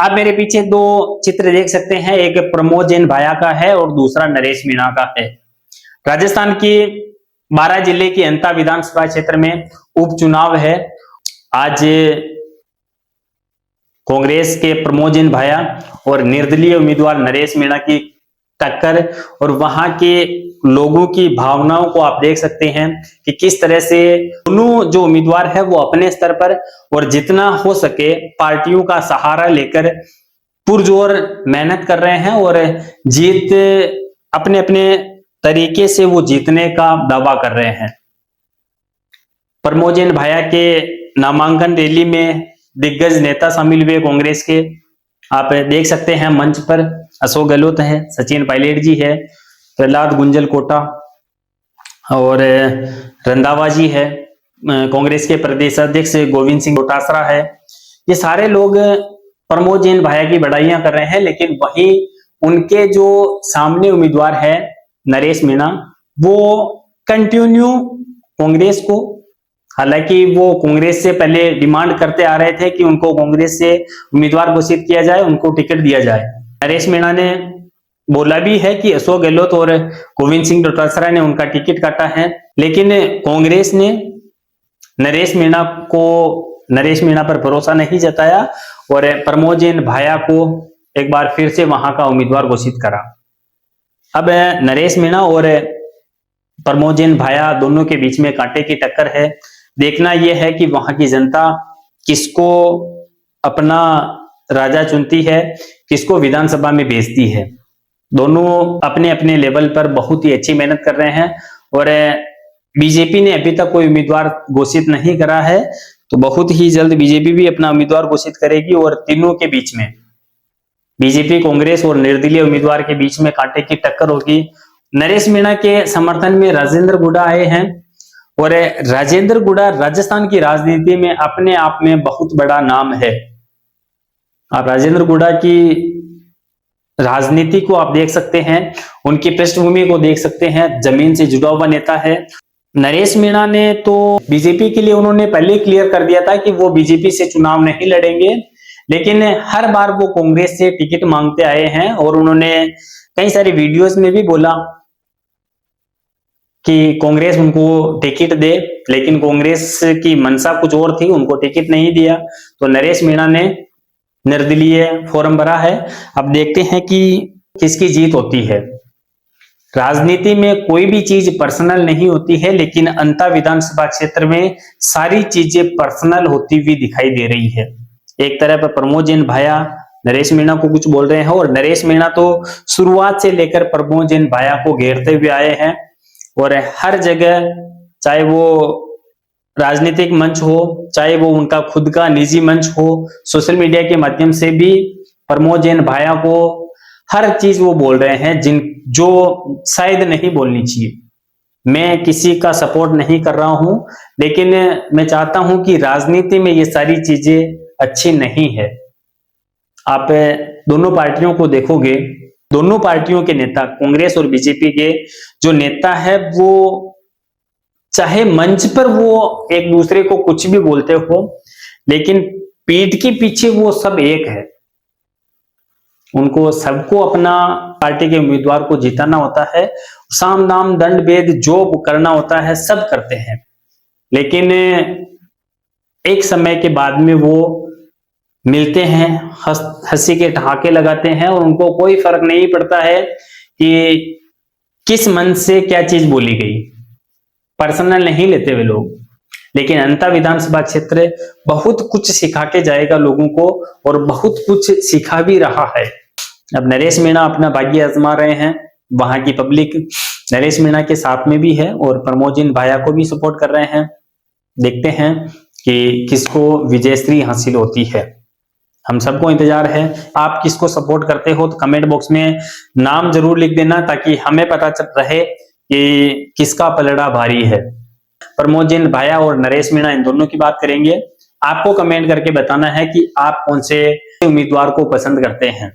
आप मेरे पीछे दो चित्र देख सकते हैं, एक प्रमोद जैन भाया का है और दूसरा नरेश मीणा का है। राजस्थान के 12 जिले की अंता विधानसभा क्षेत्र में उपचुनाव है। आज कांग्रेस के प्रमोद जैन भाया और निर्दलीय उम्मीदवार नरेश मीणा की टक्कर, और वहां के लोगों की भावनाओं को आप देख सकते हैं कि किस तरह से दोनों जो उम्मीदवार है वो अपने स्तर पर और जितना हो सके पार्टियों का सहारा लेकर पुरजोर मेहनत कर रहे हैं और जीत अपने अपने तरीके से वो जीतने का दावा कर रहे हैं। प्रमोद जैन भाया के नामांकन रैली में दिग्गज नेता शामिल हुए कांग्रेस के। आप देख सकते हैं मंच पर अशोक गहलोत है, सचिन पायलट जी है, प्रहलाद गुंजल कोटा और रंधावा जी है, कांग्रेस के प्रदेश अध्यक्ष गोविंद सिंह डोटासरा है। ये सारे लोग प्रमोद जैन भाया की बड़ाइयां कर रहे हैं, लेकिन वहीं उनके जो सामने उम्मीदवार है नरेश मीणा, वो कंटिन्यू कांग्रेस को, हालांकि वो कांग्रेस से पहले डिमांड करते आ रहे थे कि उनको कांग्रेस से उम्मीदवार घोषित किया जाए, उनको टिकट दिया जाए। नरेश मीणा ने बोला भी है कि अशोक गहलोत और गोविंद सिंह डोटासरा ने उनका टिकट काटा है, लेकिन कांग्रेस ने नरेश मीणा पर भरोसा नहीं जताया और प्रमोद जैन भाया को एक बार फिर से वहां का उम्मीदवार घोषित करा। अब नरेश मीणा और प्रमोद जैन भाया दोनों के बीच में कांटे की टक्कर है। देखना यह है कि वहां की जनता किसको अपना राजा चुनती है, किसको विधानसभा में भेजती है। दोनों अपने अपने लेवल पर बहुत ही अच्छी मेहनत कर रहे हैं और बीजेपी ने अभी तक कोई उम्मीदवार घोषित नहीं करा है, तो बहुत ही जल्द बीजेपी भी अपना उम्मीदवार घोषित करेगी और तीनों के बीच में, बीजेपी, कांग्रेस और निर्दलीय उम्मीदवार के बीच में कांटे की टक्कर होगी। नरेश मीणा के समर्थन में राजेंद्र गुडा आए हैं और राजेंद्र गुडा राजस्थान की राजनीति में अपने आप में बहुत बड़ा नाम है। आप राजेंद्र गुडा की राजनीति को आप देख सकते हैं, उनकी पृष्ठभूमि को देख सकते हैं, जमीन से जुड़ा हुआ नेता है। नरेश मीणा ने तो बीजेपी के लिए उन्होंने पहले क्लियर कर दिया था कि वो बीजेपी से चुनाव नहीं लड़ेंगे, लेकिन हर बार वो कांग्रेस से टिकट मांगते आए हैं और उन्होंने कई सारी वीडियोस में भी बोला कि कांग्रेस उनको टिकट दे, लेकिन कांग्रेस की मंशा कुछ और थी, उनको टिकट नहीं दिया। तो नरेश मीणा ने निर्दलीय फॉर्म भरा है। अब देखते हैं कि किसकी जीत होती है। राजनीति में कोई भी चीज पर्सनल नहीं होती है, लेकिन अंता विधानसभा क्षेत्र में सारी चीजें पर्सनल होती हुई दिखाई दे रही है। एक तरफ प्रमोद जैन भाया नरेश मीणा को कुछ बोल रहे हैं और नरेश मीणा तो शुरुआत से लेकर प्रमोद जैन भाया को घेरते हुए आए हैं और हर जगह, चाहे वो राजनीतिक मंच हो, चाहे वो उनका खुद का निजी मंच हो, सोशल मीडिया के माध्यम से भी प्रमोद जैन भाया को हर चीज वो बोल रहे हैं जो शायद नहीं बोलनी चाहिए। मैं किसी का सपोर्ट नहीं कर रहा हूं, लेकिन मैं चाहता हूं कि राजनीति में ये सारी चीजें अच्छी नहीं है। आप दोनों पार्टियों को देखोगे, दोनों पार्टियों के नेता, कांग्रेस और बीजेपी के जो नेता है, वो चाहे मंच पर वो एक दूसरे को कुछ भी बोलते हो, लेकिन पीठ के पीछे वो सब एक है। उनको सबको अपना पार्टी के उम्मीदवार को जिताना होता है, साम दाम दंड भेद जो करना होता है सब करते हैं, लेकिन एक समय के बाद में वो मिलते हैं, हंसी के ठहाके लगाते हैं और उनको कोई फर्क नहीं पड़ता है कि किस मन से क्या चीज बोली गई। पर्सनल नहीं लेते वे लोग, लेकिन अंता विधानसभा क्षेत्र बहुत कुछ सिखा के जाएगा लोगों को और बहुत कुछ सिखा भी रहा है। अब नरेश मीणा अपना भाग्य आजमा रहे हैं, वहां की पब्लिक नरेश मीणा के साथ में भी है और प्रमोद जैन भाया को भी सपोर्ट कर रहे हैं। देखते हैं कि किसको विजयश्री हासिल होती है। हम सबको इंतजार है। आप किसको सपोर्ट करते हो तो कमेंट बॉक्स में नाम जरूर लिख देना, ताकि हमें पता चल रहे कि किसका पलड़ा भारी है। प्रमोद जैन भाया और नरेश मीणा, इन दोनों की बात करेंगे। आपको कमेंट करके बताना है कि आप कौन से उम्मीदवार को पसंद करते हैं।